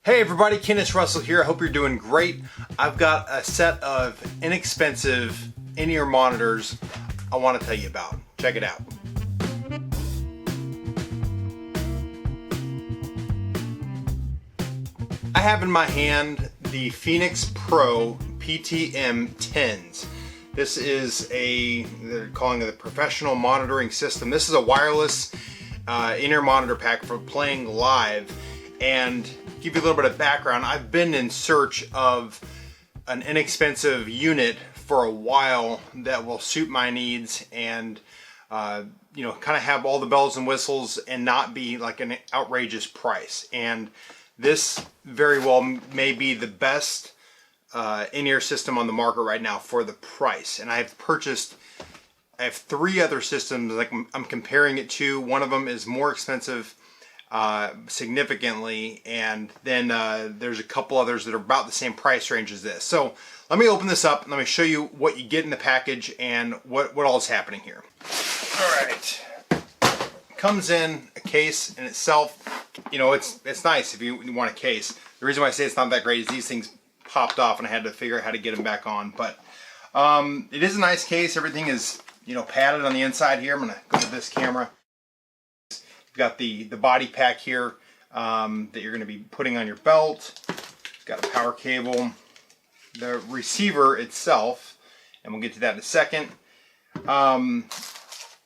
Hey everybody, Kennis Russell here. I hope you're doing great. I've got a set of inexpensive in-ear monitors I want to tell you about. Check it out. I have in my hand the Phenyx Pro PTM-10s. This is they're calling it a professional monitoring system. This is a wireless in-ear monitor pack for playing live. And give you a little bit of background, I've been in search of an inexpensive unit for a while that will suit my needs and you know, kind of have all the bells and whistles and not be like an outrageous price. And this very well may be the best in-ear system on the market right now for the price. And I have three other systems like I'm comparing it to. One of them is more expensive significantly, and then there's a couple others that are about the same price range as this. So let me open this up and let me show you what you get in the package and what all is happening here. All right, comes in a case in itself. You know, it's nice if you want a case. The reason why I say it's not that great is these things popped off and I had to figure out how to get them back on. But it is a nice case. Everything is, you know, padded on the inside here. I'm gonna go to this camera. You've got the body pack here that you're going to be putting on your belt. It's got a power cable. The receiver itself, and we'll get to that in a second.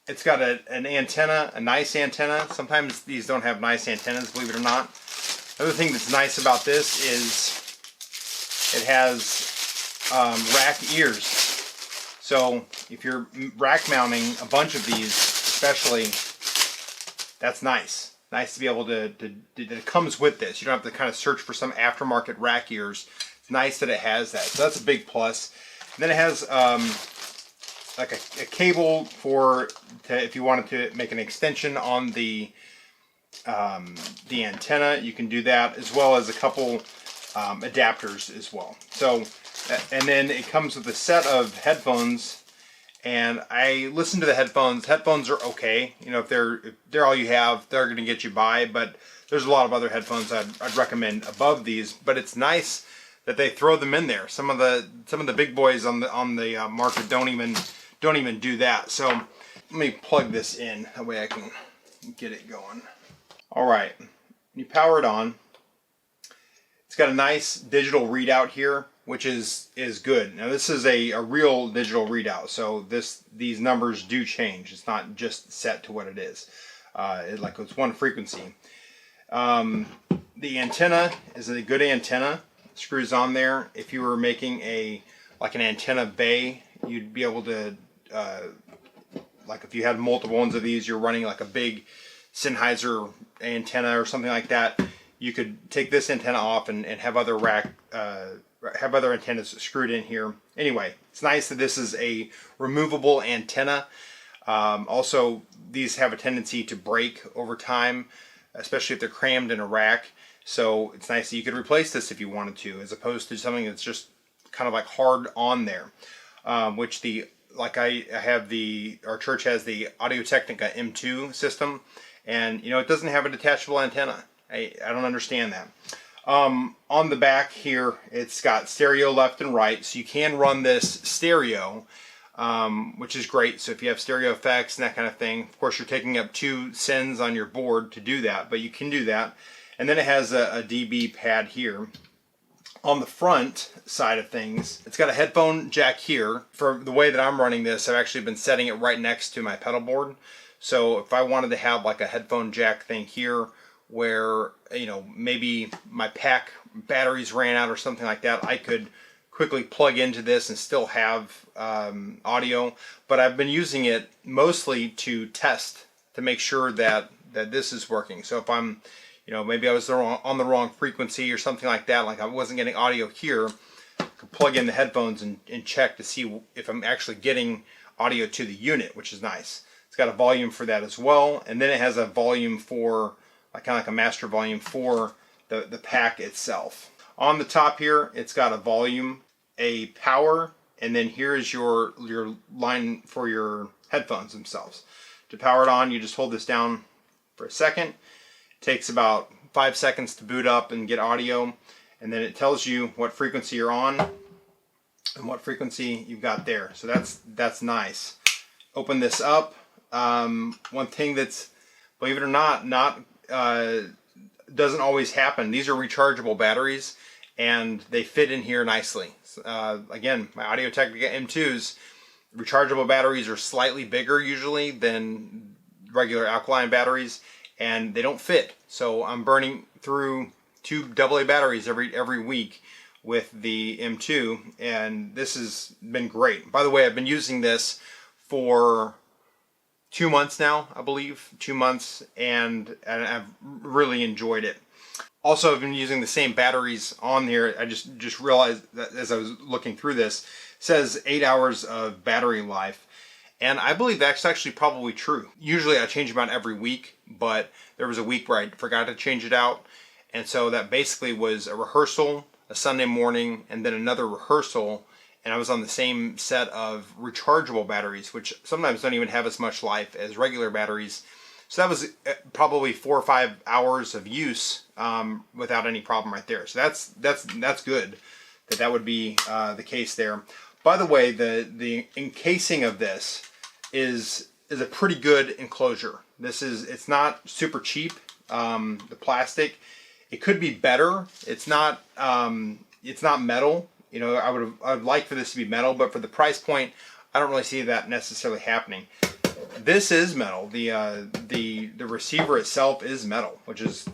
It's got an antenna, a nice antenna. Sometimes these don't have nice antennas, believe it or not. Another thing that's nice about this is it has rack ears. So if you're rack mounting a bunch of these, especially, that's nice. Nice to be able to it comes with this. You don't have to kind of search for some aftermarket rack ears. It's nice that it has that. So that's a big plus. And then it has like a cable for if you wanted to make an extension on the antenna, you can do that, as well as a couple adapters as well. So, and then it comes with a set of headphones. And I listen to the headphones. Headphones are okay. You know, if they're all you have, they're going to get you by. But there's a lot of other headphones I'd recommend above these. But it's nice that they throw them in there. Some of the big boys on the market don't even do that. So let me plug this in. That way I can get it going. All right, you power it on. It's got a nice digital readout here, which is good. Now this is a real digital readout, so these numbers do change. It's not just set to what it is. It's one frequency. The antenna is a good antenna. It screws on there. If you were making an antenna bay, you'd be able to like if you had multiple ones of these, you're running like a big Sennheiser antenna or something like that. You could take this antenna off and have other other antennas screwed in here. Anyway, it's nice that this is a removable antenna. Also, these have a tendency to break over time, especially if they're crammed in a rack. So it's nice that you could replace this if you wanted to, as opposed to something that's just kind of like hard on there. Which our church has the Audio-Technica M2 system, and you know, it doesn't have a detachable antenna. I don't understand that. On the back here, it's got stereo left and right, so you can run this stereo, which is great. So if you have stereo effects and that kind of thing, of course you're taking up 2 sends on your board to do that, but you can do that. And then it has a DB pad here. On the front side of things, it's got a headphone jack here. For the way that I'm running this, I've actually been setting it right next to my pedal board. So if I wanted to have like a headphone jack thing here, where, you know, maybe my pack batteries ran out or something like that, I could quickly plug into this and still have audio. But I've been using it mostly to test to make sure that this is working. So if I'm, you know, maybe I was on the wrong frequency or something like that, like I wasn't getting audio here, I could plug in the headphones and check to see if I'm actually getting audio to the unit, which is nice. It's got a volume for that as well, and then it has a volume for kind of like a master volume for the pack itself. On the top here, it's got a volume, a power, and then here is your line for your headphones themselves. To power it on, you just hold this down for a second. It takes about 5 seconds to boot up and get audio, and then it tells you what frequency you're on and what frequency you've got there. So that's nice. Open this up. One thing that's, believe it or not doesn't always happen. These are rechargeable batteries, and they fit in here nicely. Again, my Audio-Technica M2s, rechargeable batteries are slightly bigger usually than regular alkaline batteries, and they don't fit. So I'm burning through 2 AA batteries every week with the M2, and this has been great. By the way, I've been using this for 2 months now, I believe, 2 months, and I've really enjoyed it. Also, I've been using the same batteries on here. I just realized that as I was looking through this, it says 8 hours of battery life, and I believe that's actually probably true. Usually I change them out every week, but there was a week where I forgot to change it out, and so that basically was a rehearsal, a Sunday morning, and then another rehearsal, and I was on the same set of rechargeable batteries, which sometimes don't even have as much life as regular batteries. So that was probably 4 or 5 hours of use without any problem right there. So that's good that would be the case there. By the way, the encasing of this is a pretty good enclosure. It's not super cheap. The plastic, it could be better. It's not metal. You know, I would like for this to be metal, but for the price point, I don't really see that necessarily happening. This is metal. The receiver itself is metal, which is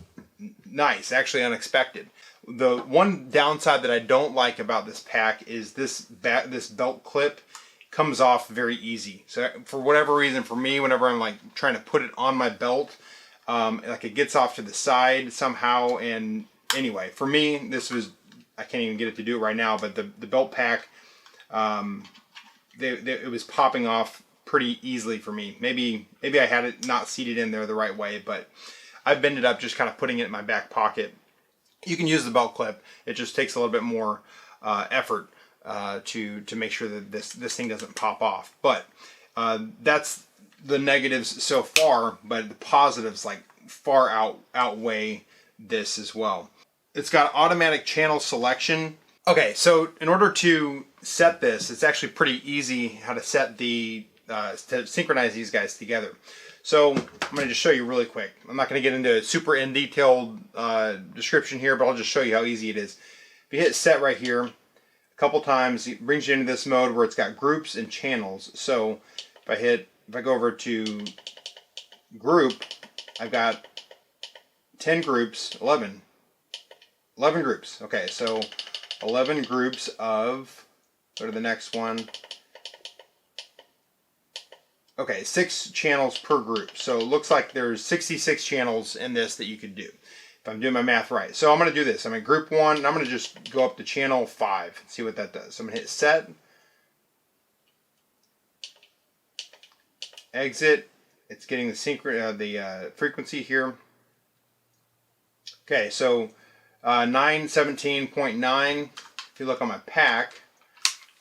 nice, actually unexpected. The one downside that I don't like about this pack is this belt clip comes off very easy. So for whatever reason, for me, whenever I'm like trying to put it on my belt, like it gets off to the side somehow. And anyway, for me, this was, I can't even get it to do it right now, but the belt pack, it was popping off pretty easily for me. Maybe I had it not seated in there the right way, but I've ended up just kind of putting it in my back pocket. You can use the belt clip. It just takes a little bit more effort to make sure that this thing doesn't pop off. But that's the negatives so far, but the positives like far outweigh this as well. It's got automatic channel selection. Okay, so in order to set this, it's actually pretty easy how to set to synchronize these guys together. So I'm going to just show you really quick. I'm not going to get into a super in detailed description here, but I'll just show you how easy it is. If you hit set right here a couple times, it brings you into this mode where it's got groups and channels. So if I go over to group, I've got 10 groups, 11 groups. Okay, so 11 groups of, go to the next one. Okay, 6 channels per group. So it looks like there's 66 channels in this that you could do, if I'm doing my math right. So I'm going to do this. I'm in group 1, and I'm going to just go up to channel 5 and see what that does. So I'm going to hit set, exit. It's getting the frequency here. Okay, so 917.9. If you look on my pack,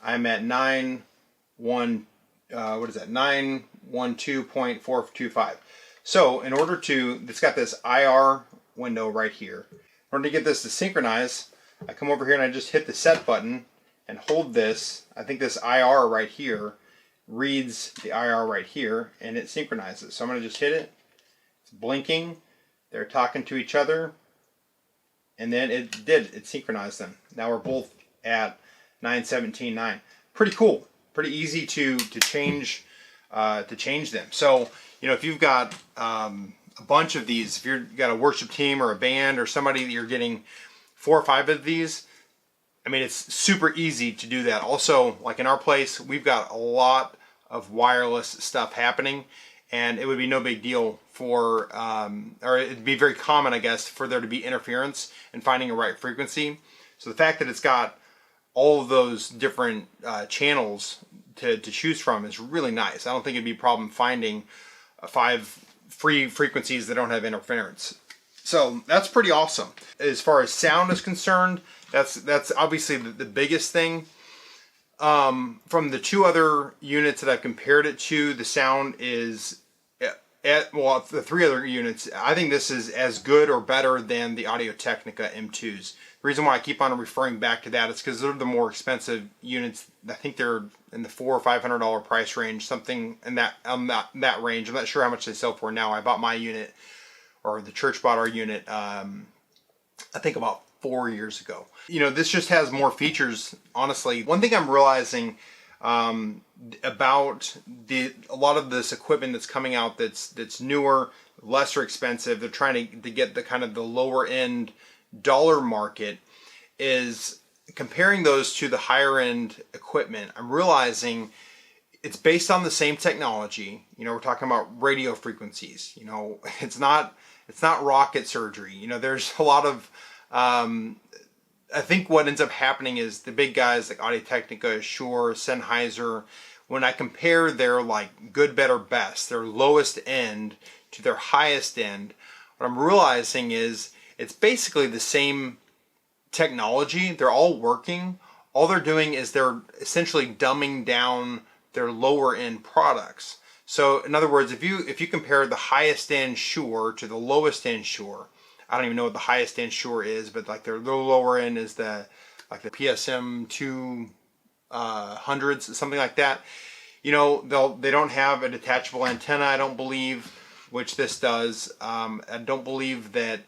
I'm at 912.425. So in order to, it's got this IR window right here. In order to get this to synchronize, I come over here and I just hit the set button and hold this. I think this IR right here reads the IR right here, and it synchronizes. So I'm going to just hit it. It's blinking. They're talking to each other. And then it synchronized them. Now we're both at 917.9. Pretty cool. Pretty easy to change them. So, you know, if you've got a bunch of these, if you've got a worship team or a band or somebody that you're getting 4 or 5 of these, I mean, it's super easy to do that. Also, like in our place, we've got a lot of wireless stuff happening, and it would be no big deal for, or it'd be very common, I guess, for there to be interference in finding a right frequency. So the fact that it's got all of those different channels to choose from is really nice. I don't think it'd be a problem finding 5 free frequencies that don't have interference. So that's pretty awesome. As far as sound is concerned, that's obviously the biggest thing. From the 2 other units that I've compared it to, the sound is well, the 3 other units, I think this is as good or better than the Audio-Technica M2s. The reason why I keep on referring back to that is because they're the more expensive units. I think they're in the $400 or $500 price range, something in that range. I'm not sure how much they sell for now. I bought my unit, or the church bought our unit, I think about 4 years ago. You know, this just has more features, honestly. One thing I'm realizing about a lot of this equipment that's coming out that's newer, lesser expensive, they're trying to get the kind of the lower end dollar market, is comparing those to the higher end equipment. I'm realizing it's based on the same technology. You know, we're talking about radio frequencies. You know, it's not rocket surgery. You know, there's a lot of I think what ends up happening is the big guys like Audio-Technica, Shure, Sennheiser, when I compare their like good, better, best, their lowest end to their highest end, what I'm realizing is it's basically the same technology. They're all working. All they're doing is they're essentially dumbing down their lower end products. So in other words, if you compare the highest end Shure to the lowest end Shure, I don't even know what the highest end Shure is, but like their little lower end is the PSM-200s, something like that. You know, they don't have a detachable antenna, I don't believe, which this does. I don't believe that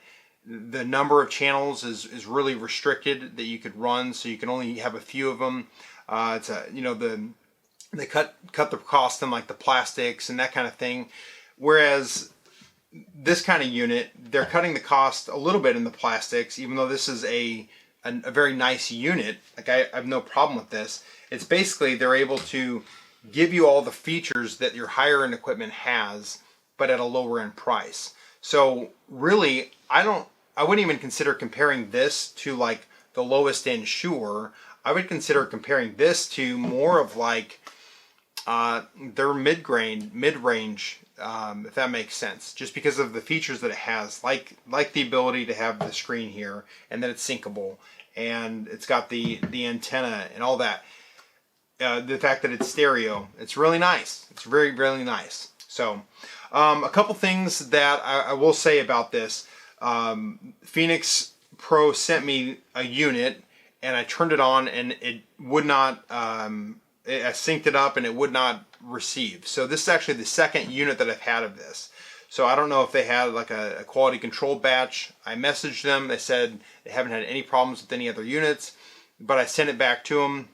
the number of channels is really restricted that you could run, so you can only have a few of them. It's a, you know, they cut the cost in like the plastics and that kind of thing, whereas this kind of unit, they're cutting the cost a little bit in the plastics, even though this is a very nice unit. Like I have no problem with this. It's basically they're able to give you all the features that your higher end equipment has, but at a lower end price. So really, I wouldn't even consider comparing this to like the lowest end Shure. I would consider comparing this to more of like their mid-range, if that makes sense, just because of the features that it has, like the ability to have the screen here, and that it's syncable, and it's got the antenna and all that. The fact that it's stereo, it's really nice. It's very, really nice. So a couple things that I will say about this. Phenyx Pro sent me a unit, and I turned it on, and it would not, I synced it up and it would not receive. So this is actually the second unit that I've had of this. So I don't know if they had like a quality control batch. I messaged them. They said they haven't had any problems with any other units, but I sent it back to them.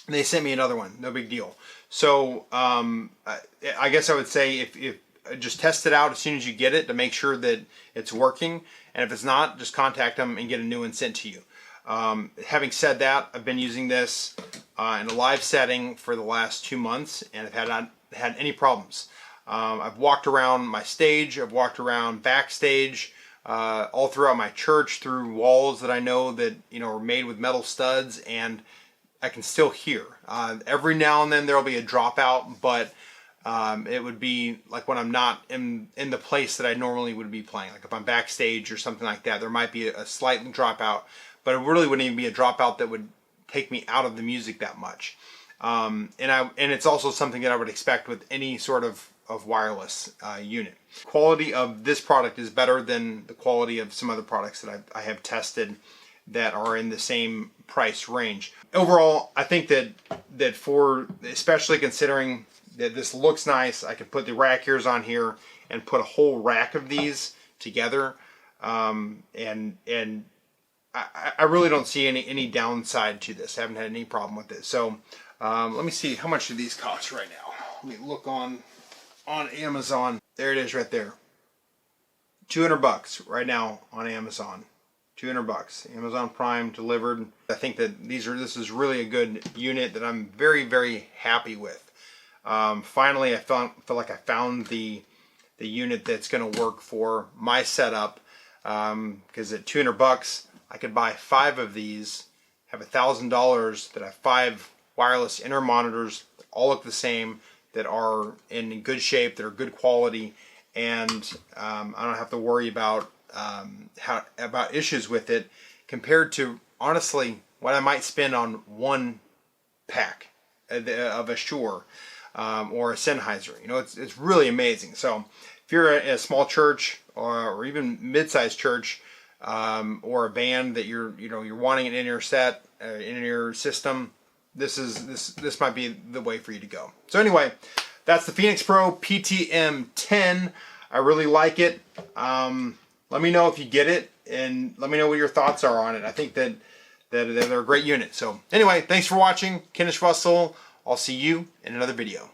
And they sent me another one. No big deal. So I guess I would say if just test it out as soon as you get it to make sure that it's working. And if it's not, just contact them and get a new one sent to you. Having said that, I've been using this in a live setting for the last 2 months, and I've not had any problems. I've walked around my stage, I've walked around backstage, all throughout my church, through walls that I know that, you know, are made with metal studs, and I can still hear. Every now and then there'll be a dropout, but it would be like when I'm not in the place that I normally would be playing. Like if I'm backstage or something like that, there might be a slight dropout, but it really wouldn't even be a dropout that would take me out of the music that much. And it's also something that I would expect with any sort of wireless unit. Quality of this product is better than the quality of some other products that I have tested that are in the same price range. Overall, I think that for, especially considering that this looks nice, I could put the rack ears on here and put a whole rack of these together, and I really don't see any downside to this. I haven't had any problem with it. So let me see, how much do these cost right now? Let me look on Amazon. There it is right there. $200 right now on Amazon. $200. Amazon Prime delivered. I think that this is really a good unit that I'm very, very happy with. Finally, I feel like I found the unit that's going to work for my setup, because at $200 I could buy 5 of these, have $1,000 that have 5 wireless inner monitors, that all look the same, that are in good shape, that are good quality, and I don't have to worry about issues with it, compared to honestly what I might spend on one pack of a Shure or a Sennheiser. You know, it's really amazing. So you're a small church or even mid-sized church, or a band that you're wanting it in your set, in your system, this might be the way for you to go. So anyway, that's the Phenyx Pro PTM-10. I really like it. Let me know if you get it, and let me know what your thoughts are on it. I think that they're a great unit. So anyway, thanks for watching. Kennis Russell. I'll see you in another video.